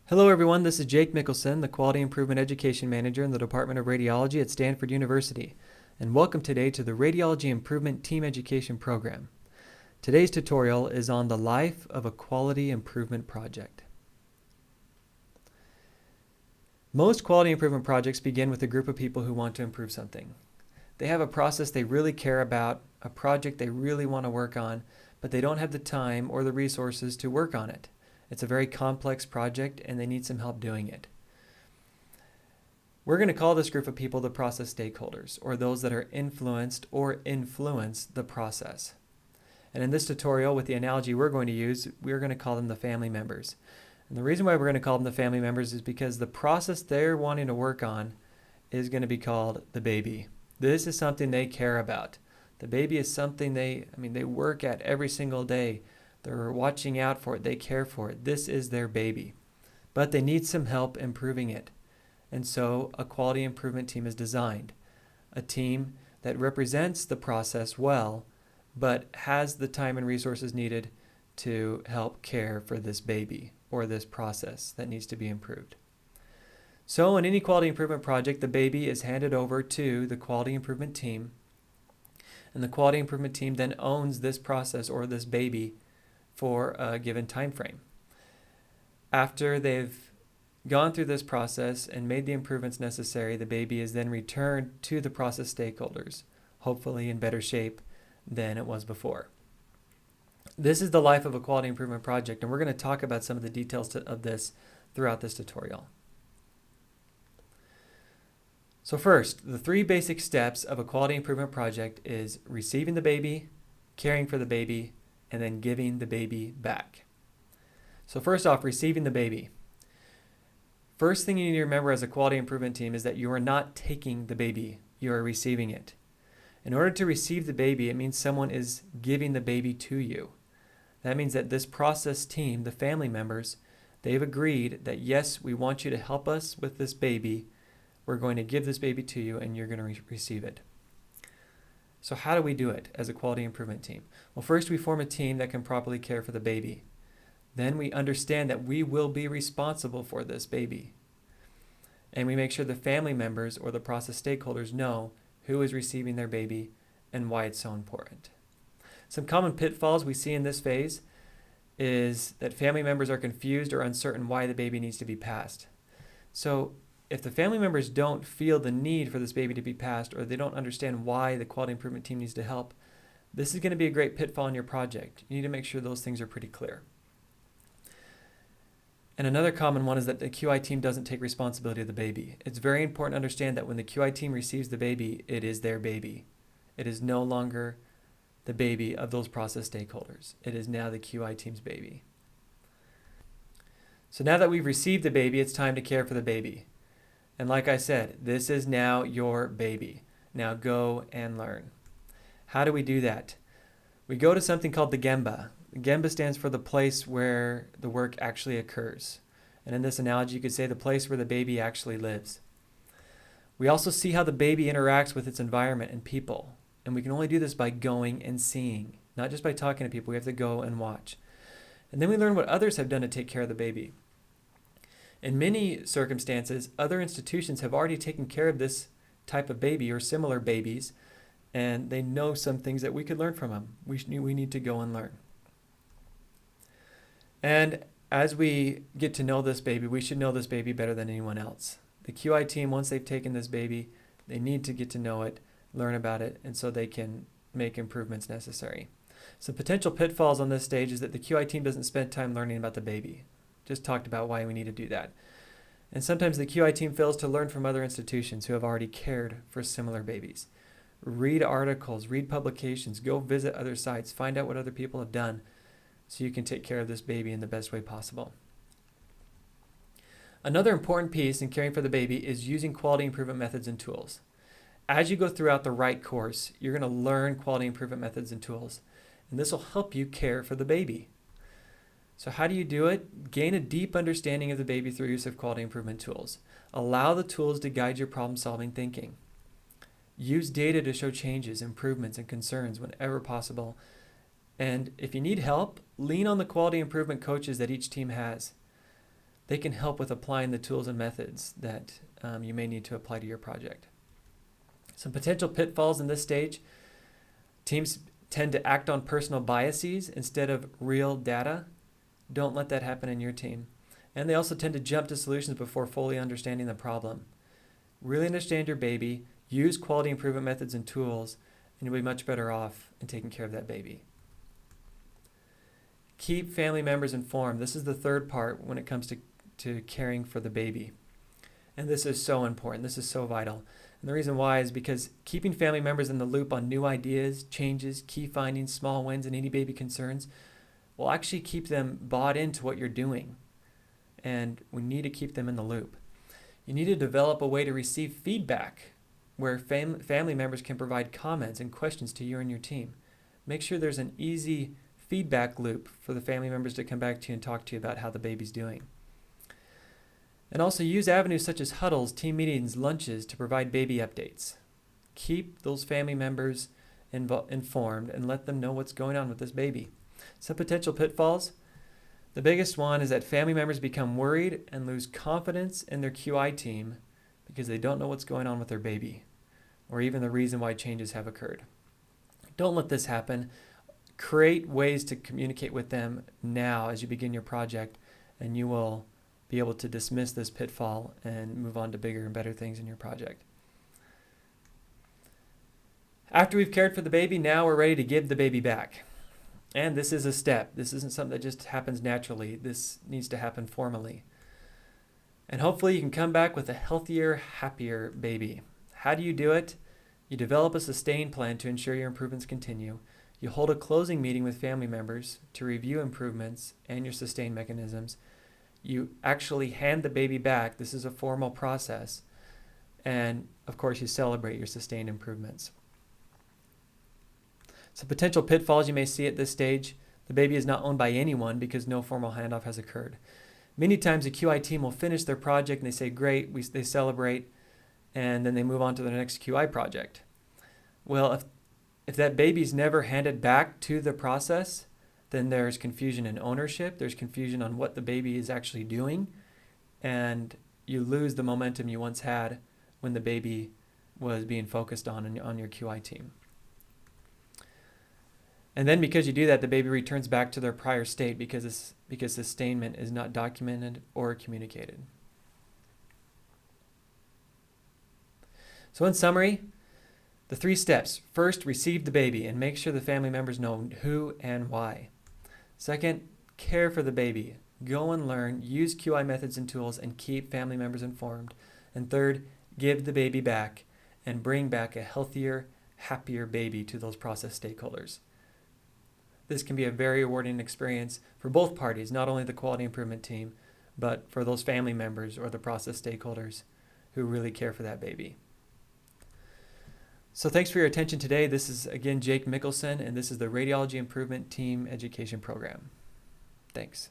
Hello everyone, this is Jake Mickelsen, the Quality Improvement Education Manager in the Department of Radiology at Stanford University, and welcome today to the Radiology Improvement Team Education Program. Today's tutorial is on the life of a quality improvement project. Most quality improvement projects begin with a group of people who want to improve something. They have a process they really care about, a project they really want to work on, but they don't have the time or the resources to work on it. It's a very complex project and they need some help doing it. We're going to call this group of people the process stakeholders, or those that are influenced or influence the process. And in this tutorial, with the analogy we're going to use, we're going to call them the family members. And the reason why we're going to call them the family members is because the process they're wanting to work on is going to be called the baby. This is something they care about. The baby is something they work at every single day. They're watching out for it. They care for it. This is their baby. But they need some help improving it. And so a quality improvement team is designed. A team that represents the process well, but has the time and resources needed to help care for this baby or this process that needs to be improved. So in any quality improvement project, the baby is handed over to the quality improvement team. And the quality improvement team then owns this process or this baby for a given time frame. After they've gone through this process and made the improvements necessary, the baby is then returned to the process stakeholders, hopefully in better shape than it was before. This is the life of a quality improvement project, and we're going to talk about some of the details of this throughout this tutorial. So first, the three basic steps of a quality improvement project is receiving the baby, caring for the baby, and then giving the baby back. So first off, receiving the baby. First thing you need to remember as a quality improvement team is that you are not taking the baby, you are receiving it. In order to receive the baby, it means someone is giving the baby to you. That means that this process team, the family members, they've agreed that yes, we want you to help us with this baby. We're going to give this baby to you and you're going to receive it. So how do we do it as a quality improvement team? Well, first we form a team that can properly care for the baby. Then we understand that we will be responsible for this baby. And we make sure the family members or the process stakeholders know who is receiving their baby and why it's so important. Some common pitfalls we see in this phase is that family members are confused or uncertain why the baby needs to be passed. So if the family members don't feel the need for this baby to be passed, or they don't understand why the quality improvement team needs to help, this is going to be a great pitfall in your project. You need to make sure those things are pretty clear. And another common one is that the QI team doesn't take responsibility of the baby. It's very important to understand that when the QI team receives the baby, it is their baby. It is no longer the baby of those process stakeholders. It is now the QI team's baby. So now that we've received the baby, it's time to care for the baby. And like I said, this is now your baby. Now go and learn. How do we do that? We go to something called the Gemba. The Gemba stands for the place where the work actually occurs. And in this analogy, you could say the place where the baby actually lives. We also see how the baby interacts with its environment and people. And we can only do this by going and seeing, not just by talking to people. We have to go and watch. And then we learn what others have done to take care of the baby. In many circumstances, other institutions have already taken care of this type of baby or similar babies, and they know some things that we could learn from them. We need to go and learn. And as we get to know this baby, we should know this baby better than anyone else. The QI team, once they've taken this baby, they need to get to know it, learn about it, and so they can make improvements necessary. Some potential pitfalls on this stage is that the QI team doesn't spend time learning about the baby. Just talked about why we need to do that. And sometimes the QI team fails to learn from other institutions who have already cared for similar babies. Read articles, read publications, go visit other sites, find out what other people have done so you can take care of this baby in the best way possible. Another important piece in caring for the baby is using quality improvement methods and tools. As you go throughout the right course, you're going to learn quality improvement methods and tools, and this will help you care for the baby. So how do you do it? Gain a deep understanding of the baby through use of quality improvement tools. Allow the tools to guide your problem-solving thinking. Use data to show changes, improvements, and concerns whenever possible. And if you need help, lean on the quality improvement coaches that each team has. they can help with applying the tools and methods that you may need to apply to your project. Some potential pitfalls in this stage: teams tend to act on personal biases instead of real data. Don't let that happen in your team. And they also tend to jump to solutions before fully understanding the problem. Really understand your baby, use quality improvement methods and tools, and you'll be much better off in taking care of that baby. Keep family members informed. This is the third part when it comes to caring for the baby. And this is so important. This is so vital. And the reason why is because keeping family members in the loop on new ideas, changes, key findings, small wins, and any baby concerns will actually keep them bought into what you're doing. And we need to keep them in the loop. You need to develop a way to receive feedback where family members can provide comments and questions to you and your team. Make sure there's an easy feedback loop for the family members to come back to you and talk to you about how the baby's doing. And also use avenues such as huddles, team meetings, lunches to provide baby updates. Keep those family members informed and let them know what's going on with this baby. Some potential pitfalls. The biggest one is that family members become worried and lose confidence in their QI team because they don't know what's going on with their baby or even the reason why changes have occurred. Don't let this happen. Create ways to communicate with them now as you begin your project, and you will be able to dismiss this pitfall and move on to bigger and better things in your project. After we've cared for the baby, now we're ready to give the baby back. And this is a step. This isn't something that just happens naturally. This needs to happen formally. And hopefully you can come back with a healthier, happier baby. How do you do it? You develop a sustained plan to ensure your improvements continue. You hold a closing meeting with family members to review improvements and your sustain mechanisms. You actually hand the baby back. This is a formal process. And of course, you celebrate your sustained improvements. Some potential pitfalls you may see at this stage: the baby is not owned by anyone because no formal handoff has occurred. Many times the QI team will finish their project and they say, great, they celebrate, and then they move on to the next QI project. Well, if that baby's never handed back to the process, then there's confusion in ownership, there's confusion on what the baby is actually doing, and you lose the momentum you once had when the baby was being focused on your QI team. And then because you do that, the baby returns back to their prior state because sustainment is not documented or communicated. So in summary, the 3 steps. First, receive the baby and make sure the family members know who and why. Second, care for the baby. Go and learn, use QI methods and tools, and keep family members informed. And third, give the baby back and bring back a healthier, happier baby to those process stakeholders. This can be a very rewarding experience for both parties, not only the quality improvement team, but for those family members or the process stakeholders who really care for that baby. So thanks for your attention today. This is, again, Jake Mickelsen, and this is the Radiology Improvement Team Education Program. Thanks.